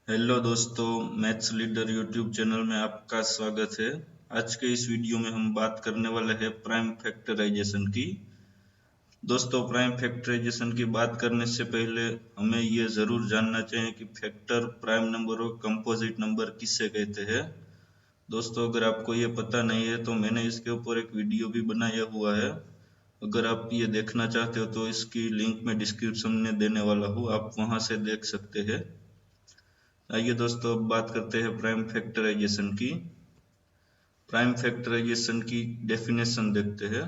Hello दोस्तों, maths leader YouTube channel में आपका स्वागत है। आज के इस वीडियो में हम बात करने वाले हैं प्राइम फैक्टराइजेशन की। दोस्तों, प्राइम फैक्टराइजेशन की बात करने से पहले हमें ये ज़रूर जानना चाहिए कि फैक्टर, प्राइम नंबर और कंपोजिट नंबर किससे कहते हैं। दोस्तों, अगर आपको ये पता नहीं है तो मैंने इसके ऊपर एक वीडियो भी बनाया हुआ है। अगर आप ये देखना चाहते हो तो इसकी लिंक मैं डिस्क्रिप्शन में देने वाला हूँ, आप वहाँ से देख सकते हैं। आइए दोस्तों, अब बात करते हैं प्राइम फैक्टराइजेशन की। प्राइम फैक्टराइजेशन की डेफिनेशन देखते हैं।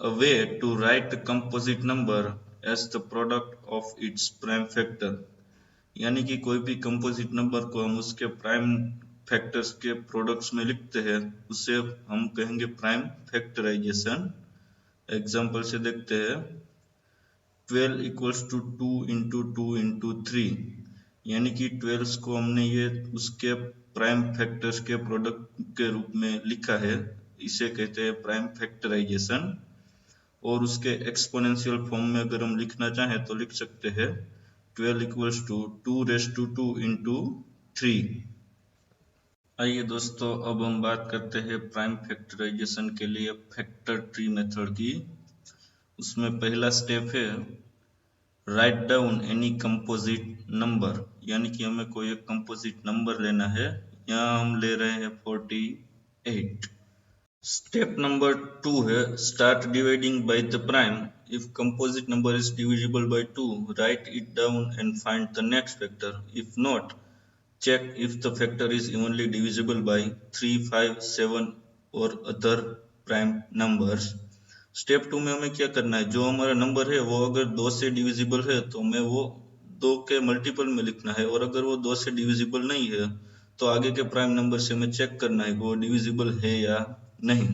A way to write the composite number as the product of its prime factor, यानी कि कोई भी कंपोजिट नंबर को हम उसके प्राइम फैक्टर्स के प्रोडक्ट्स में लिखते हैं, उसे हम कहेंगे प्राइम फैक्टराइजेशन। एग्जाम्पल से देखते हैं। 12 इक्वल्स टू 2 इंटू 2 इंटू 3, यानी कि 12 को हमने ये उसके प्राइम फैक्टर्स के प्रोडक्ट के रूप में लिखा है, इसे कहते हैं प्राइम फैक्टराइजेशन। और उसके एक्सपोनेंशियल फॉर्म में अगर हम लिखना चाहें तो लिख सकते हैं 12 equals to 2 raise to 2 into 3। आइए दोस्तों, अब हम बात करते हैं प्राइम फैक्टराइजेशन के लिए फैक्टर ट्री मेथड की। उसमें पहला स्टेप है write down any composite number, यानी कि हमें कोई एक कंपोजिट नंबर लेना है। यहाँ हम ले रहे हैं 48। स्टेप नंबर 2 है start dividing by the prime. If composite number is divisible by 2, right it down and find the next factor. If not, check if the factor is evenly divisible by 3, 5, 7 और other prime numbers. Step 2 में हमें क्या करना है, जो हमारा number है वो अगर 2 से डिविजिबल है तो हमें वो 2 के मल्टीपल में लिखना है, और अगर वो 2 से डिविजिबल नहीं है तो आगे के प्राइम नंबर से हमें चेक करना है वो डिविजिबल है या नहीं।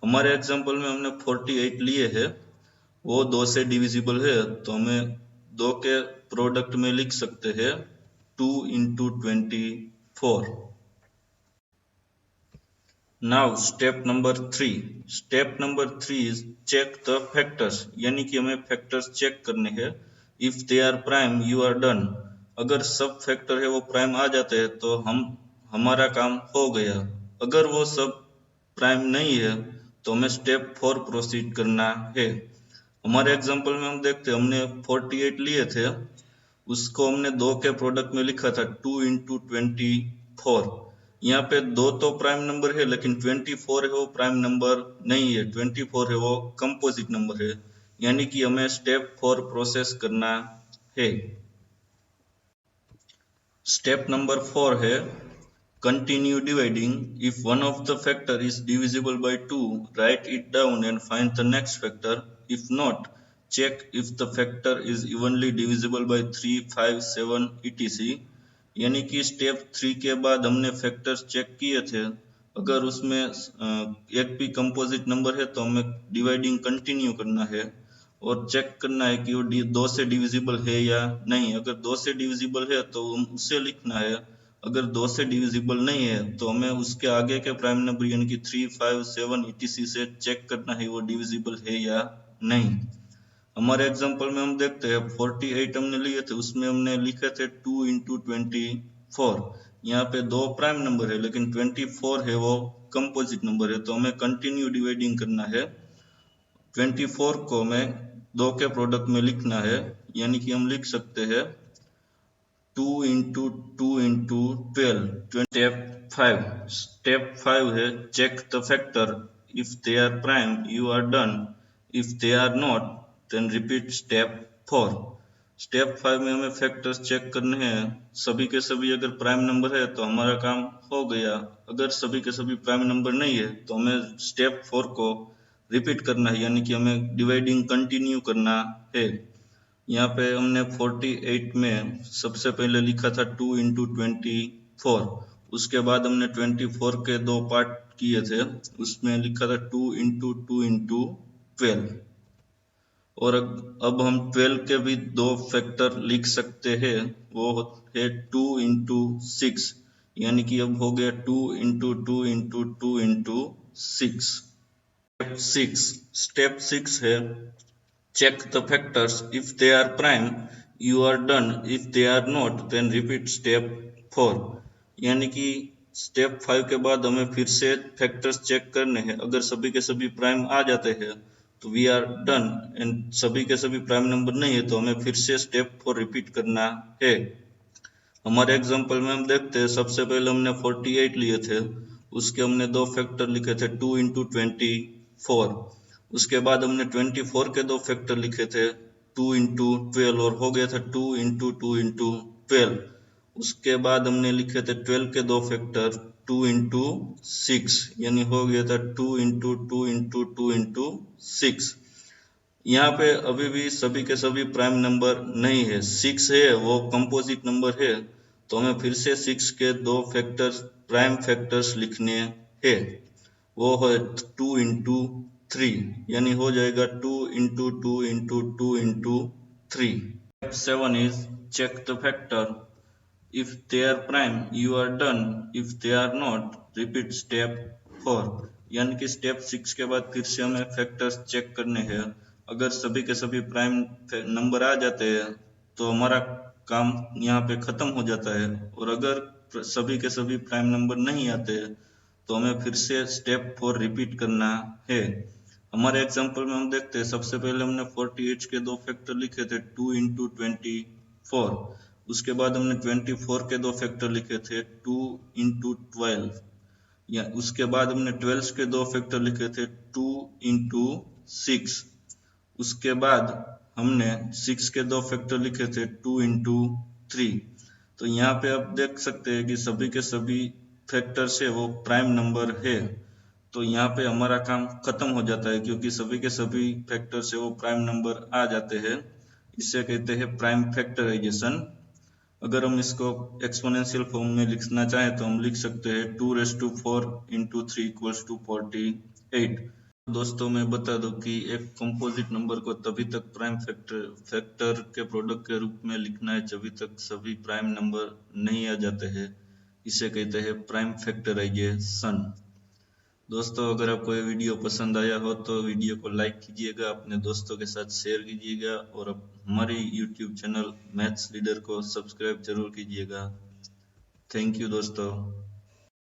हमारे एग्जांपल में हमने 48 लिए है, वो 2 से डिविजिबल है, तो हमें 2 के प्रोडक्ट में लिख सकते हैं 2 into 24. Now step number 3. Step number 3 is check the factors, यानी कि हमें फैक्टर्स चेक करने हैं। If they are prime, you are done. अगर सब फैक्टर है वो प्राइम आ जाते हैं तो हमारा काम हो गया। अगर वो सब प्राइम नहीं है तो हमें स्टेप 4 प्रोसीड करना है। हमारे एग्जांपल में हम देखते हैं, हमने 48 लिए थे, उसको हमने 2 के प्रोडक्ट में लिखा था 2 इंटू 24। यहाँ पे 2 तो प्राइम नंबर है, लेकिन 24 है वो प्राइम नंबर नहीं है, 24 है वो कंपोजिट नंबर है, यानी कि हमें स्टेप 4 प्रोसेस करना है। स्टेप नंबर 4 है continue dividing. If one of the factor is divisible by 2, right it down and find the next factor. If not, check if the factor is evenly divisible by 3, 5, 7 etc. यानी कि step 3 के बाद हमने factors check किए थे, अगर उसमें एक भी कंपोजिट नंबर है तो हमें डिवाइडिंग कंटिन्यू करना है और चेक करना है कि वो 2 से डिविजिबल है या नहीं। अगर 2 से डिविजिबल है तो उसे लिखना है, अगर 2 से डिविजिबल नहीं है तो हमें उसके आगे के प्राइम नंबर यानी कि 3, 5, 7 etc. से चेक करना है वो डिविजिबल है या नहीं। हमारे एग्जांपल में हम देखते हैं 48 हमने लिए थे, उसमें हमने लिखे थे 2 इंटू 24। यहाँ पे 2 प्राइम नंबर है लेकिन 24 है वो कंपोजिट नंबर है, तो हमें कंटिन्यू डिवाइडिंग करना है। 24 को हमें 2 के प्रोडक्ट में लिखना है, यानी कि हम लिख सकते हैं 2 इंटू 2 इंटू 12। स्टेप 5 है check the factor. If they are prime you are done, if they are not then repeat step 4। Step 5 में हमें फैक्टर्स चेक करने हैं, सभी के सभी अगर प्राइम नंबर है तो हमारा काम हो गया। अगर सभी के सभी प्राइम नंबर नहीं है तो हमें स्टेप 4 को रिपीट करना है, यानी कि हमें डिवाइडिंग कंटिन्यू करना है। यहाँ पे हमने 48 में सबसे पहले लिखा था 2 इंटू 24, उसके बाद हमने 24 के 2 पार्ट किए थे, उसमें लिखा था 2 इंटू 2 इंटू 12। और अब हम 12 के भी 2 फैक्टर लिख सकते हैं, वो है 2 इंटू 6, यानी कि अब हो गया 2 इंटू 2 इंटू 2 इंटू 6। स्टेप 6 है check the factors if they are prime। You are done, if they are not then repeat step 4। यानी कि स्टेप 5 के बाद हमें फिर से फैक्टर्स चेक करने हैं। अगर सभी के सभी प्राइम आ जाते हैं तो वी आर डन, एंड सभी के सभी प्राइम नंबर नहीं है तो हमें फिर से स्टेप 4 रिपीट करना है। हमारे एग्जांपल में हम देखते हैं, सबसे पहले हमने 48 लिए थे, उसके हमने दो फैक्टर लिखे थे 2 इंटू 24। उसके बाद हमने 24 के दो फैक्टर लिखे थे 2 इंटू 12 और हो गया था 2 इंटू 2 इंटू 12। उसके बाद हमने लिखे थे 12 के दो फैक्टर 2 इंटू 6, यानी हो गया था 2 इंटू 2 इंटू 2 इंटू 6। यहाँ पे अभी भी सभी के सभी प्राइम नंबर नहीं है, 6 है वो कंपोजिट नंबर है, तो हमें फिर से 6 के दो फैक्टर्स प्राइम फैक्टर्स लिखने हैं। वो है 2 इंटू 3, यानी हो जाएगा 2 into 2 into 2 into 3। Step 7 is check the factor. If they are prime, you are done. If they are not, repeat step 4। यानी कि स्टेप 6 के बाद फिर से हमें फैक्टर्स चेक करने हैं। अगर सभी के सभी प्राइम नंबर आ जाते हैं तो हमारा काम यहाँ पे खत्म हो जाता है, और अगर सभी के सभी प्राइम नंबर नहीं आते तो हमें फिर से स्टेप 4 रिपीट करना है। हमारे एग्जांपल में हम देखते हैं, सबसे पहले हमने 48 के दो फैक्टर लिखे थे 2 इंटू 24। उसके बाद हमने 24 के दो फैक्टर लिखे थे 2 इंटू 12, या उसके बाद हमने 12 के दो फैक्टर लिखे थे 2 इंटू 6। उसके बाद हमने 6 के दो फैक्टर लिखे थे 2 इंटू 3। तो यहाँ पे आप देख सकते हैं कि सभी के सभी फैक्टर से वो प्राइम नंबर है, तो यहाँ पे हमारा काम खत्म हो जाता है क्योंकि सभी के सभी फैक्टर से वो प्राइम नंबर आ जाते हैं। इसे कहते हैं प्राइम फैक्टराइजेशन। अगर हम इसको एक्सपोनेंशियल फॉर्म में लिखना चाहें तो हम लिख सकते हैं 2⁴ इंटू 3 इक्वल्स टू 48। दोस्तों मैं बता दूं कि एक कंपोजिट नंबर को तभी तक प्राइम फैक्टर के प्रोडक्ट के रूप में लिखना है जब तक सभी प्राइम नंबर नहीं आ जाते हैं। इसे कहते हैं प्राइम फैक्टराइजेशन। दोस्तों अगर आपको ये वीडियो पसंद आया हो तो वीडियो को लाइक कीजिएगा, अपने दोस्तों के साथ शेयर कीजिएगा, और हमारी यूट्यूब चैनल मैथ्स लीडर को सब्सक्राइब जरूर कीजिएगा। थैंक यू दोस्तों।